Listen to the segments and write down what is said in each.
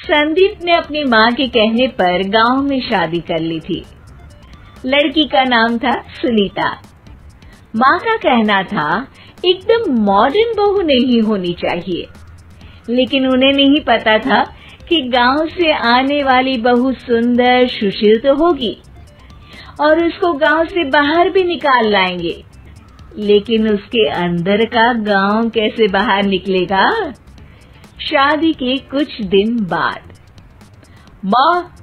संदीप ने अपनी माँ के कहने पर गांव में शादी कर ली थी। लड़की का नाम था सुनीता। माँ का कहना था एकदम मॉडर्न बहू नहीं होनी चाहिए, लेकिन उन्हें नहीं पता था कि गांव से आने वाली बहू सुंदर सुशील तो होगी और उसको गांव से बाहर भी निकाल लाएंगे, लेकिन उसके अंदर का गांव कैसे बाहर निकलेगा। शादी के कुछ दिन बाद, माँ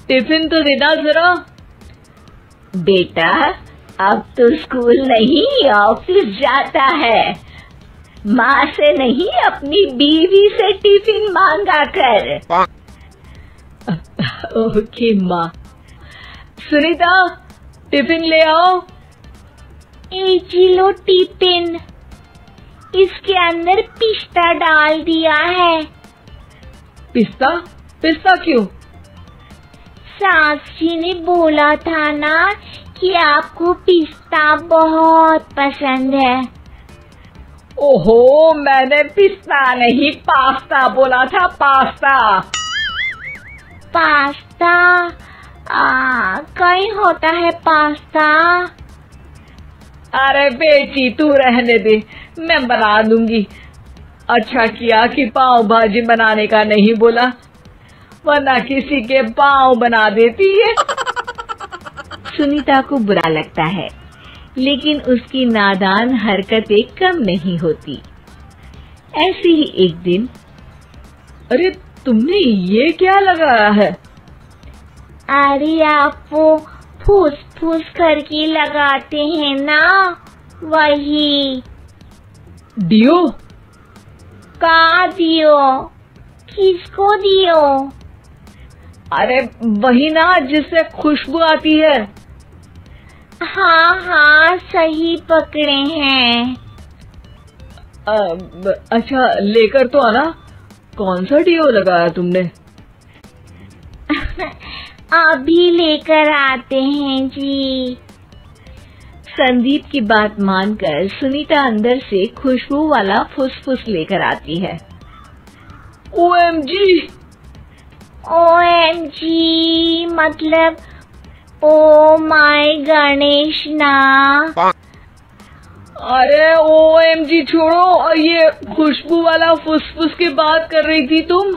टिफिन तो देना जरा। बेटा अब तो स्कूल नहीं ऑफिस जाता है, माँ से नहीं अपनी बीवी से टिफिन मांगा कर। ओके माँ। सुनीता टिफिन ले आओ। लो टिफिन, इसके अंदर पिस्ता डाल दिया है। पिस्ता? पिस्ता क्यों? सास जी ने बोला था ना कि आपको पिस्ता बहुत पसंद है। ओहो, मैंने पिस्ता नहीं पास्ता बोला था, पास्ता। पास्ता? कहीं होता है पास्ता? अरे बेटी तू रहने दे, मैं बना दूंगी। अच्छा किया कि पाव भाजी बनाने का नहीं बोला, वरना किसी के पाव बना देती है। सुनीता को बुरा लगता है, लेकिन उसकी नादान हरकतें कम नहीं होती। ऐसे ही एक दिन, अरे तुमने ये क्या लगाया है? अरे आप वो फूस फूस करके लगाते हैं ना, वही। डियो? का दियो? किसको दियो? अरे वही ना जिससे खुशबू आती है। हाँ हाँ सही पकड़े हैं। अच्छा लेकर तो आना। कौन सा डियो लगाया तुमने? अभी लेकर आते हैं जी। संदीप की बात मानकर सुनीता अंदर से खुशबू वाला फुसफुस लेकर आती है। ओएमजी! ओएमजी मतलब ओ माय गणेश ना। अरे ओएमजी छोड़ो, ये खुशबू वाला फुसफुस की बात कर रही थी तुम?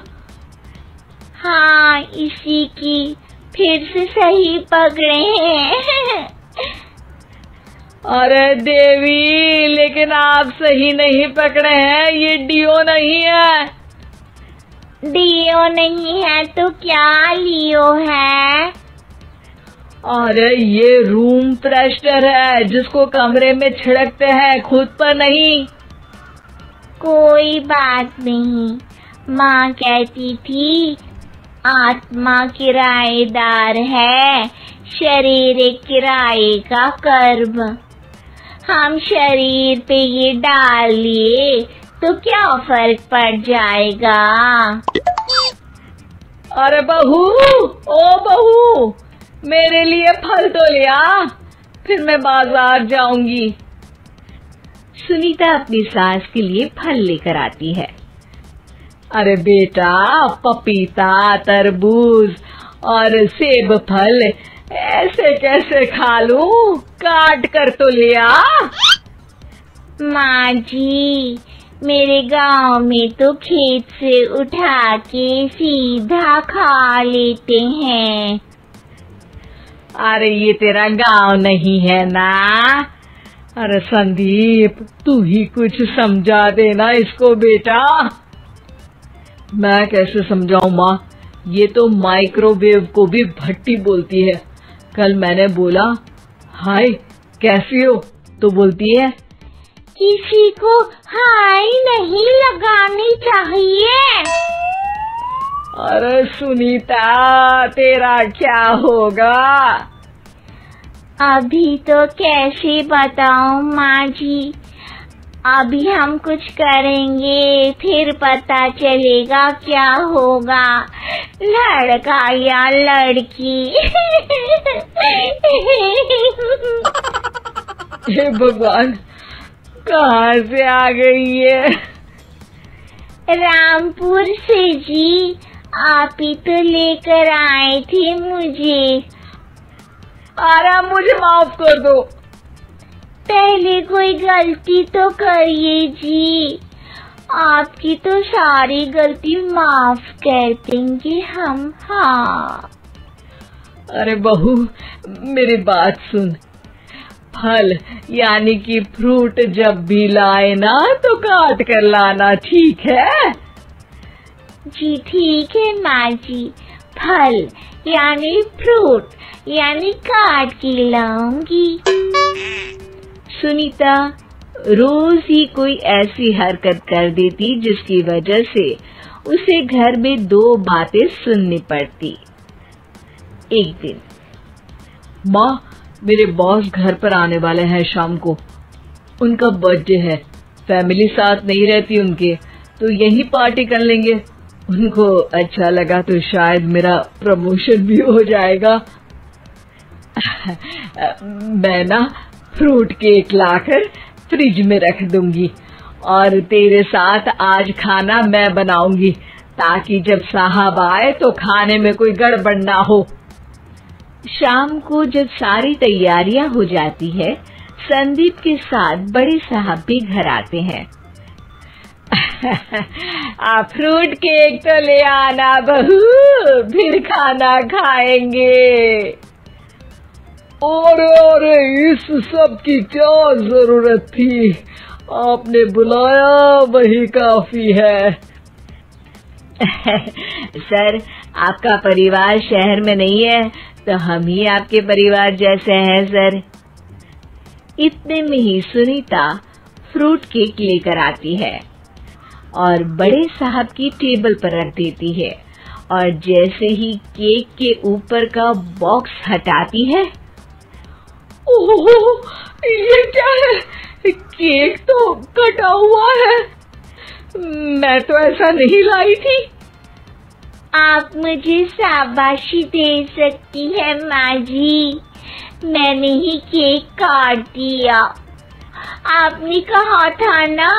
हाँ इसी की, फिर से सही पकड़े हैं। अरे देवी, लेकिन आप सही नहीं पकड़े हैं, ये डियो नहीं है। डियो नहीं है तो क्या लियो है? अरे ये रूम फ्रेशनर है, जिसको कमरे में छिड़कते हैं, खुद पर नहीं। कोई बात नहीं, माँ कहती थी आत्मा किराएदार है, शरीर एक किराए का कर्म। हम शरीर पे ये डाल लिए तो क्या फर्क पड़ जाएगा। अरे बहू, ओ बहू, मेरे लिए फल तो लिया, फिर मैं बाजार जाऊंगी। सुनीता अपनी सास के लिए फल लेकर आती है। अरे बेटा, पपीता, तरबूज और सेब फल ऐसे कैसे खा लूं? काट कर तो लिया। माँ जी, मेरे गांव में तो खेत से उठा के सीधा खा लेते हैं। अरे ये तेरा गांव नहीं है ना। अरे संदीप, तू ही कुछ समझा देना इसको बेटा। मैं कैसे समझाऊं माँ, ये तो माइक्रोवेव को भी भट्टी बोलती है। कल मैंने बोला हाय कैसी हो, तो बोलती है किसी को हाय नहीं लगानी चाहिए। अरे सुनीता, तेरा क्या होगा? अभी तो कैसे बताऊं माँ जी, अभी हम कुछ करेंगे फिर पता चलेगा क्या होगा, लड़का या लड़की। हे भगवान, कहाँ से आ गई है? रामपुर से जी, आप ही तो लेकर आए थे मुझे। अरे मुझे माफ कर दो। पहले कोई गलती तो करिए जी, आपकी तो सारी गलती माफ कर देंगे हम। हाँ। अरे बहू, मेरी बात सुन। फल यानी कि फ्रूट जब भी लाए ना तो काट कर लाना, ठीक है? जी ठीक है माँ जी, फल यानी फ्रूट यानी काट के लाऊंगी। सुनीता रोज ही कोई ऐसी हरकत कर देती जिसकी वजह से उसे घर में दो बातें सुननी पड़ती। एक दिन, माँ, मेरे बॉस घर पर आने वाले हैं शाम को। उनका बर्थडे है, फैमिली साथ नहीं रहती उनके, तो यही पार्टी कर लेंगे। उनको अच्छा लगा तो शायद मेरा प्रमोशन भी हो जाएगा। मैं ना फ्रूट केक लाकर फ्रिज में रख दूंगी और तेरे साथ आज खाना मैं बनाऊंगी, ताकि जब साहब आए तो खाने में कोई गड़बड़ ना हो। शाम को जब सारी तैयारियां हो जाती है, संदीप के साथ बड़े साहब भी घर आते हैं। आप फ्रूट केक तो ले आना बहू, फिर खाना खाएंगे। और इस सब की क्या जरूरत थी? आपने बुलाया वही काफी है। सर, आपका परिवार शहर में नहीं है तो हम ही आपके परिवार जैसे हैं सर। इतने में ही सुनीता फ्रूट केक लेकर आती है और बड़े साहब की टेबल पर रख देती है, और जैसे ही केक के ऊपर का बॉक्स हटाती है, ओह, ये क्या है? केक तो कटा हुआ है। मैं तो ऐसा नहीं लाई थी। आप मुझे शाबाशी दे सकती है माँ जी, मैंने ही केक काट दिया। आपने कहा था ना,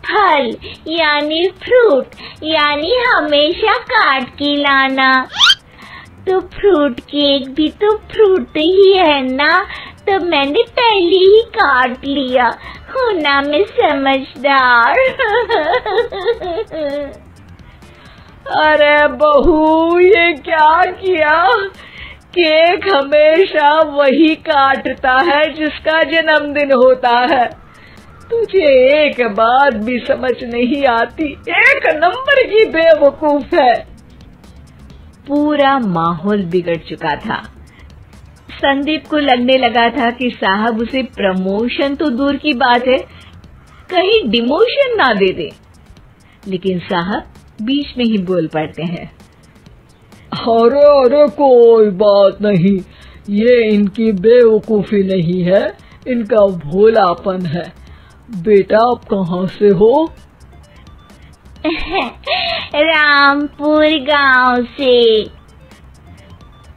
फल यानी फ्रूट यानी हमेशा काट के लाना, तो फ्रूट केक भी तो फ्रूट ही है ना, तो मैंने पहले ही काट लिया। होना मैं समझदार। अरे बहू, ये क्या किया? केक हमेशा वही काटता है जिसका जन्मदिन होता है। तुझे एक बात भी समझ नहीं आती, एक नंबर की बेवकूफ है। पूरा माहौल बिगड़ चुका था। संदीप को लगने लगा था कि साहब उसे प्रमोशन तो दूर की बात है, कहीं डिमोशन ना दे दे, लेकिन साहब बीच में ही बोल पड़ते हैं। अरे कोई बात नहीं, ये इनकी बेवकूफी नहीं है, इनका भोलापन है। बेटा, आप कहाँ से हो? रामपुर गांव से।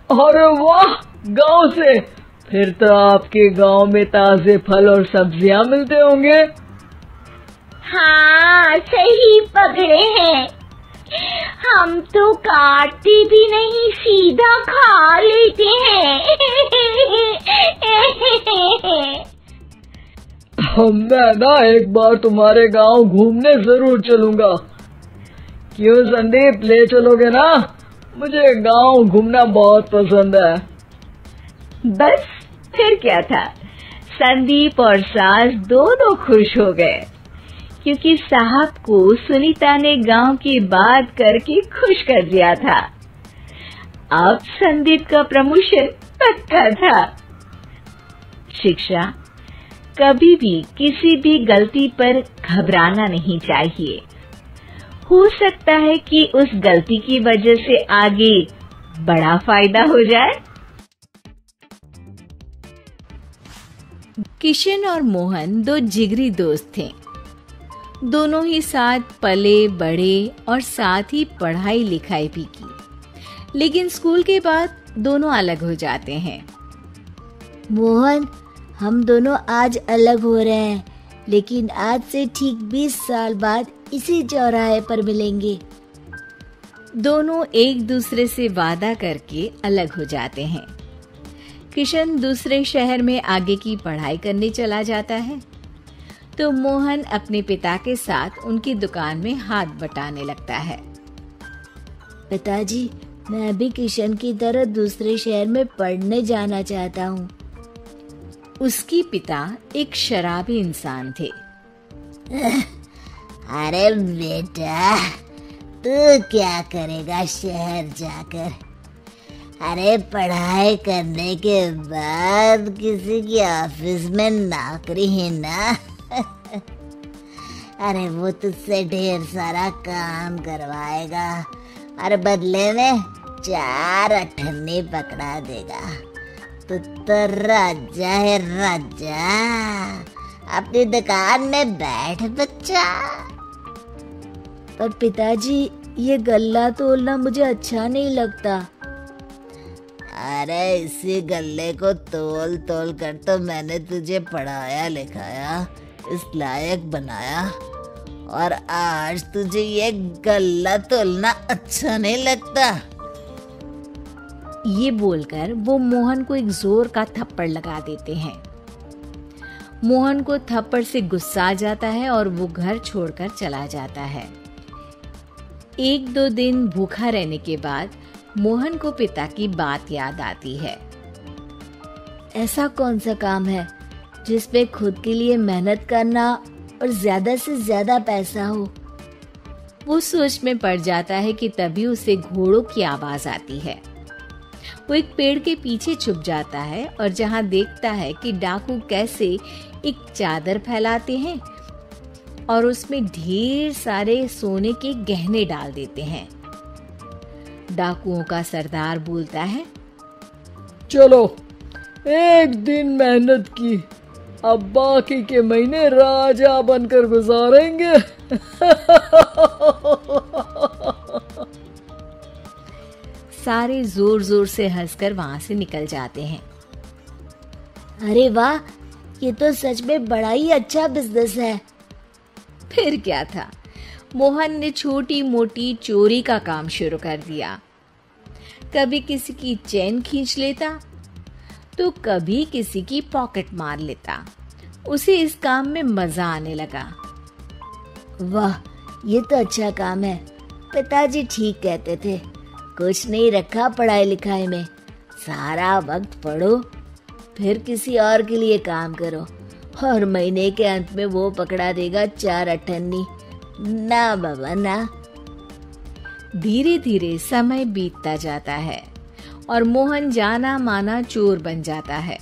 अरे वाह, गांव से? फिर तो आपके गांव में ताजे फल और सब्जियां मिलते होंगे। हाँ, सही पकड़े हैं। हम तो काटते भी नहीं, सीधा खा लेते हैं। मैं ना एक बार तुम्हारे गांव घूमने जरूर चलूंगा। क्यों संदीप, ले चलोगे ना? मुझे गांव घूमना बहुत पसंद है। बस फिर क्या था, संदीप और सास दोनों खुश हो गए, क्योंकि साहब को सुनीता ने गांव की बात करके खुश कर दिया था। अब संदीप का प्रमोशन पक्का था। शिक्षा, कभी भी किसी भी गलती पर घबराना नहीं चाहिए। हो सकता है कि उस गलती की वजह से आगे बड़ा फायदा हो जाए। किशन और मोहन दो जिगरी दोस्त थे। दोनों ही साथ पले बड़े और साथ ही पढ़ाई लिखाई भी की, लेकिन स्कूल के बाद दोनों अलग हो जाते हैं। मोहन, हम दोनों आज अलग हो रहे हैं, लेकिन आज से ठीक 20 साल बाद इसी चौराहे पर मिलेंगे। दोनों एक दूसरे से वादा करके अलग हो जाते हैं। किशन दूसरे शहर में आगे की पढ़ाई करने चला जाता है, तो मोहन अपने पिता के साथ उनकी दुकान में हाथ बटाने लगता है। पिताजी, मैं भी किशन की तरह दूसरे शहर में पढ़ने जाना चाहता हूँ। उसकी पिता एक शराबी इंसान थे। अरे बेटा, तू क्या करेगा शहर जाकर? अरे पढ़ाई करने के बाद किसी के ऑफिस में नौकरी है ना। अरे वो तुझसे ढेर सारा काम करवाएगा और बदले में 4 अठन्नी पकड़ा देगा। तो राजा है राजा, अपनी दुकान में बैठ बच्चा। पर पिताजी, ये गल्ला तोलना मुझे अच्छा नहीं लगता। अरे इसी गल्ले को तोल तोल कर तो मैंने तुझे पढ़ाया लिखाया, इस लायक बनाया, और आज तुझे ये गल्ला तोलना अच्छा नहीं लगता। ये बोलकर वो मोहन को एक जोर का थप्पड़ लगा देते हैं। मोहन को थप्पड़ से गुस्सा आ जाता है और वो घर छोड़कर चला जाता है। 1-2 दिन भूखा रहने के बाद मोहन को पिता की बात याद आती है। ऐसा कौन सा काम है जिसपे खुद के लिए मेहनत करना और ज्यादा से ज्यादा पैसा हो? वो सोच में पड़ जाता है कि तभी उसे घोड़ों की आवाज आती है। वो एक पेड़ के पीछे छुप जाता है और जहाँ देखता है कि डाकू कैसे एक चादर फैलाते हैं और उसमें ढेर सारे सोने के गहने डाल देते हैं। डाकुओं का सरदार बोलता है, चलो, एक दिन मेहनत की, अब बाकी के महीने राजा बनकर गुजारेंगे। सारे जोर जोर से हंसकर वहां से निकल जाते हैं। अरे वाह, ये तो सच में बड़ा ही अच्छा बिजनेस है। फिर क्या था, मोहन ने छोटी मोटी चोरी का काम शुरू कर दिया। कभी किसी की चेन खींच लेता तो कभी किसी की पॉकेट मार लेता। उसे इस काम में मजा आने लगा। वाह, ये तो अच्छा काम है। पिताजी ठीक कहते थे, कुछ नहीं रखा पढ़ाई लिखाई में, सारा वक्त पढ़ो, फिर किसी और के लिए काम करो, और महीने के अंत में वो पकड़ा देगा 4 अठन्नी। ना बाबा ना। धीरे धीरे समय बीतता जाता है और मोहन जाना माना चोर बन जाता है।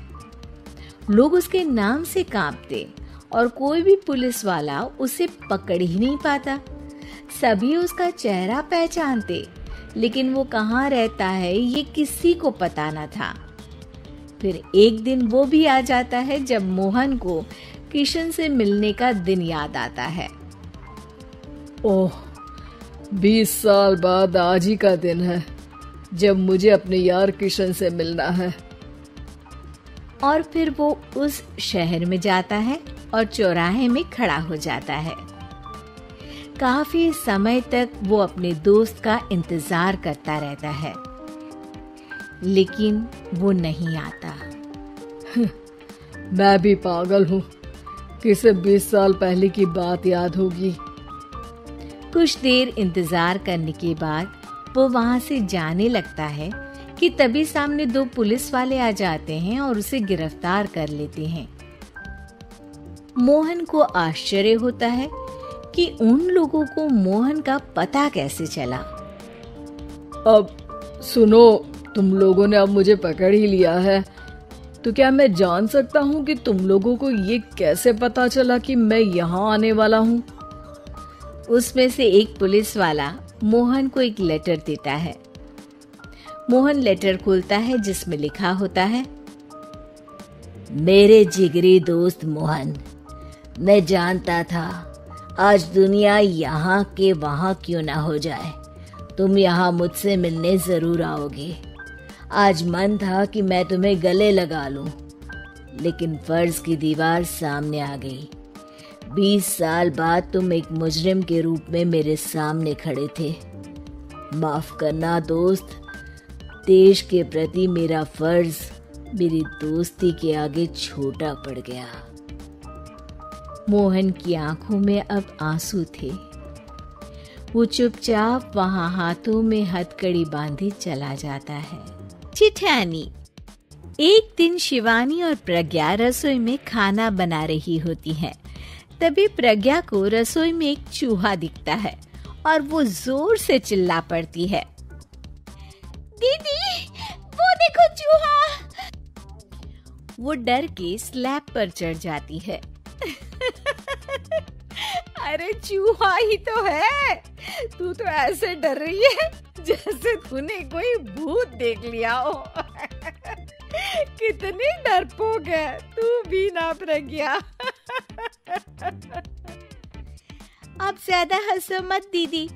लोग उसके नाम से कांपते और कोई भी पुलिस वाला उसे पकड़ ही नहीं पाता। सभी उसका चेहरा पहचानते, लेकिन वो कहाँ रहता है ये किसी को पता न था। फिर एक दिन वो भी आ जाता है जब मोहन को किशन से मिलने का दिन याद आता है। ओह, 20 साल बाद आज ही का दिन है जब मुझे अपने यार किशन से मिलना है। और फिर वो उस शहर में जाता है और चौराहे में खड़ा हो जाता है। काफी समय तक वो अपने दोस्त का इंतजार करता रहता है, लेकिन वो नहीं आता। मैं भी पागल हूँ, किसे 20 साल पहले की बात याद होगी। कुछ देर इंतजार करने के बाद वो वहां से जाने लगता है कि तभी सामने 2 पुलिस वाले आ जाते हैं और उसे गिरफ्तार कर लेते हैं। मोहन को आश्चर्य होता है कि उन लोगों को मोहन का पता कैसे चला। अब सुनो, तुम लोगों ने अब मुझे पकड़ ही लिया है, तो क्या मैं जान सकता हूँ कि तुम लोगों को ये कैसे पता चला कि मैं यहाँ आने वाला हूँ? उसमें से एक पुलिस वाला मोहन को एक लेटर देता है। मोहन लेटर खोलता है जिसमें लिखा होता है, मेरे जिगरी दोस्त मोहन, मैं जानता था आज दुनिया यहाँ के वहाँ क्यों ना हो जाए, तुम यहाँ मुझसे मिलने जरूर आओगे। आज मन था कि मैं तुम्हें गले लगा लूं, लेकिन फर्ज की दीवार सामने आ गई। 20 साल बाद तुम एक मुजरिम के रूप में मेरे सामने खड़े थे। माफ करना दोस्त, देश के प्रति मेरा फर्ज मेरी दोस्ती के आगे छोटा पड़ गया। मोहन की आंखों में अब आंसू थे। वो चुपचाप वहां हाथों में हथकड़ी बांधे चला जाता है। चिठानी। एक दिन शिवानी और प्रज्ञा रसोई में खाना बना रही होती हैं। तभी प्रज्ञा को रसोई में एक चूहा दिखता है और वो जोर से चिल्ला पड़ती है, दीदी वो देखो चूहा। वो डर के स्लैब पर चढ़ जाती है। अरे चूहा ही तो है, तू तो ऐसे डर रही है जैसे तूने कोई भूत देख लिया हो। कितनी डरपोक है तू भी ना प्रज्ञा। आप ज्यादा हंसो मत दीदी,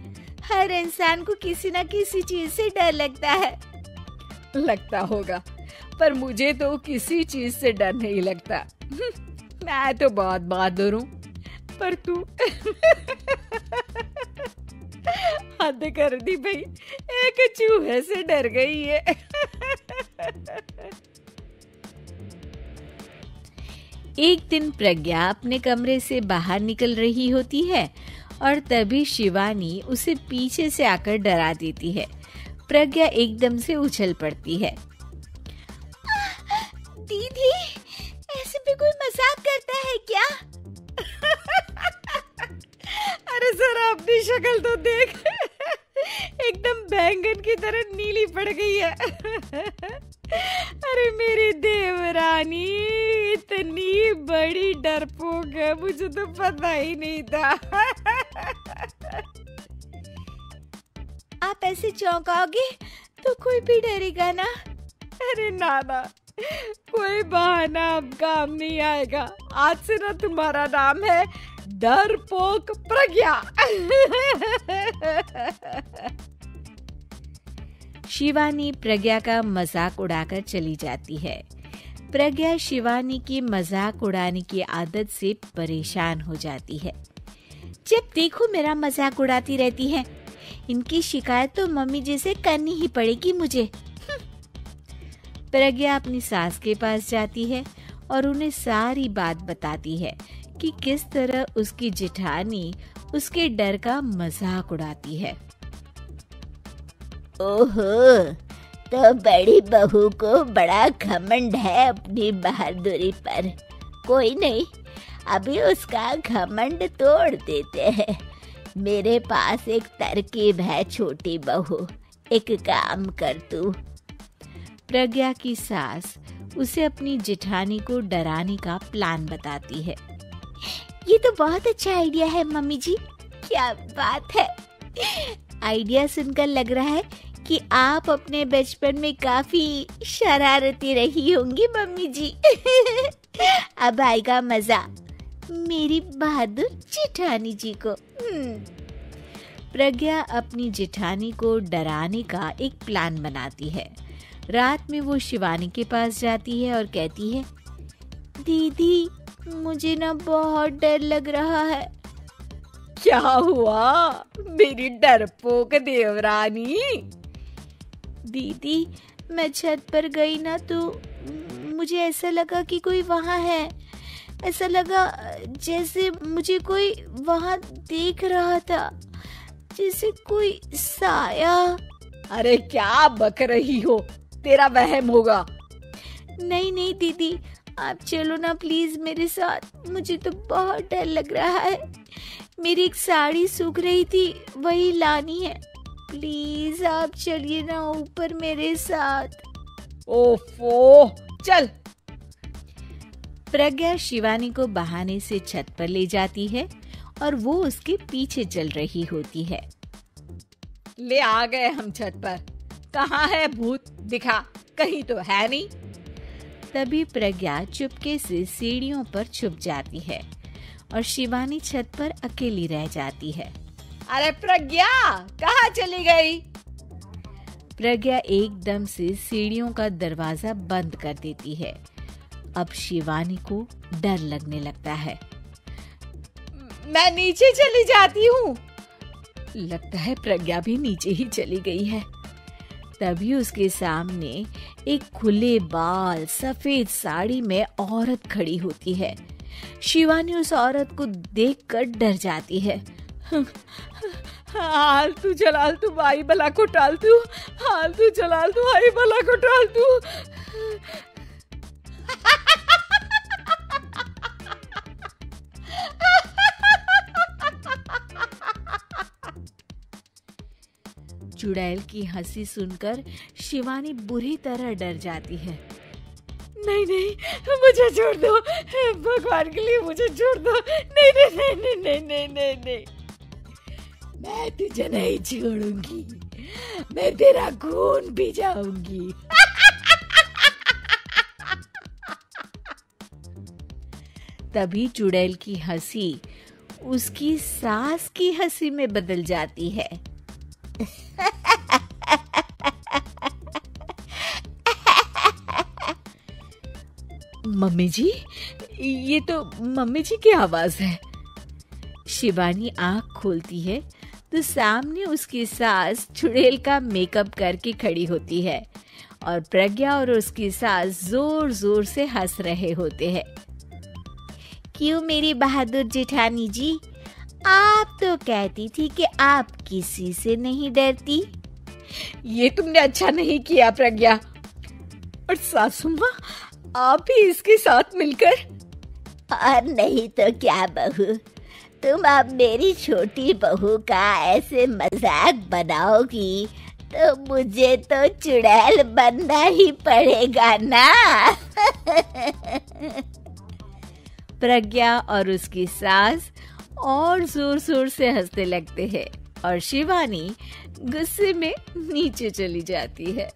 हर इंसान को किसी न किसी चीज से डर लगता है। लगता होगा, पर मुझे तो किसी चीज से डर नहीं लगता। मैं तो बहुत बहादुर हूँ, पर तू हद कर दी भाई, एक चूहे से डर गई है। एक दिन प्रज्ञा अपने कमरे से बाहर निकल रही होती है और तभी शिवानी उसे पीछे से आकर डरा देती है। प्रज्ञा एकदम से उछल पड़ती है। दीदी, ऐसे भी कोई मजाक करता है क्या? अरे जरा अपनी शक्ल तो देख, एकदम बैंगन की तरह नीली पड़ गई है। अरे मेरी देवरानी इतनी बड़ी डरपोक है, मुझे तो पता ही नहीं था। आप ऐसे चौंकाओगे तो कोई भी डरेगा ना। अरे नाना, कोई बहाना अब काम नहीं आएगा। आज से ना तुम्हारा नाम है डरपोक प्रज्ञा। शिवानी प्रज्ञा का मजाक उड़ाकर चली जाती है। प्रज्ञा शिवानी की मजाक उड़ाने की आदत से परेशान हो जाती है। जब देखो मेरा मजाक उड़ाती रहती है, इनकी शिकायत तो मम्मी जी से करनी ही पड़ेगी मुझे। प्रज्ञा अपनी सास के पास जाती है और उन्हें सारी बात बताती है कि किस तरह उसकी जेठानी उसके डर का मजाक उड़ाती है। ओहो, तो बड़ी बहू को बड़ा घमंड है अपनी बहादुरी पर। कोई नहीं, अभी उसका घमंड तोड़ देते हैं। मेरे पास एक तरकीब है छोटी बहू, एक काम कर तू। प्रज्ञा की सास उसे अपनी जेठानी को डराने का प्लान बताती है। ये तो बहुत अच्छा आइडिया है मम्मी जी, क्या बात है। आइडिया सुनकर लग रहा है कि आप अपने बचपन में काफी शरारती रही होंगी मम्मी जी। अब आएगा मजा मेरी बहादुर जेठानी जी को। प्रज्ञा अपनी जेठानी को डराने का एक प्लान बनाती है। रात में वो शिवानी के पास जाती है और कहती है, दीदी मुझे ना बहुत डर लग रहा है। क्या हुआ मेरी डरपोक देवरानी? दीदी मैं छत पर गई ना तो मुझे ऐसा लगा कि कोई वहाँ है। ऐसा लगा जैसे मुझे कोई वहाँ देख रहा था, जैसे कोई साया। अरे क्या बक रही हो, तेरा वहम होगा। नहीं नहीं दीदी, आप चलो ना प्लीज मेरे साथ, मुझे तो बहुत डर लग रहा है। मेरी एक साड़ी सूख रही थी, वही लानी है। प्लीज आप चलिए ना ऊपर मेरे साथ। ओफो, चल। प्रज्ञा शिवानी को बहाने से छत पर ले जाती है और वो उसके पीछे चल रही होती है। ले आ गए हम छत पर। कहाँ है भूत, दिखा, कहीं तो है नहीं। तभी प्रज्ञा चुपके से सीढ़ियों पर छुप जाती है और शिवानी छत पर अकेली रह जाती है। अरे प्रज्ञा, कहाँ चली गई? प्रज्ञा एकदम से सीढ़ियों का दरवाजा बंद कर देती है। अब शिवानी को डर लगने लगता है। मैं नीचे चली जाती हूँ। लगता है प्रज्ञा भी नीचे ही चली गई है। तभी उसके सामने एक खुले बाल सफेद साड़ी में औरत खड़ी होती है। शिवानी उस औरत को देखकर डर जाती है। हालतू जलालतू भाई भला को टालतू, हालतू जलालतू भाई भला को टालतू। चुड़ैल की हंसी सुनकर शिवानी बुरी तरह डर जाती है। नहीं नहीं, मुझे छोड़ दो, भगवान के लिए मुझे छोड़ दो। नहीं नहीं नहीं नहीं नहीं नहीं नहीं नहीं, मैं तुझे नहीं छोड़ूंगी, मैं तेरा खून पी जाऊंगी। तभी चुड़ैल की हंसी उसकी सास की हंसी में बदल जाती है। मम्मी जी, ये तो मम्मी जी की आवाज है। शिवानी आंख खोलती है तो सामने उसकी सास चुड़ैल का मेकअप करके खड़ी होती है और प्रज्ञा और उसकी सास जोर जोर से हंस रहे होते हैं। क्यों मेरी बहादुर जेठानी जी, आप तो कहती थी कि आप किसी से नहीं डरती। ये तुमने अच्छा नहीं किया प्रज्ञा। और सासू माँ, आप भी इसके साथ मिलकर। और नहीं तो क्या बहू, तुम अब मेरी छोटी बहू का ऐसे मजाक बनाओगी तो मुझे तो चुड़ैल बनना ही पड़ेगा ना। प्रज्ञा और उसकी सास और जोर जोर से हंसने लगते हैं और शिवानी गुस्से में नीचे चली जाती है।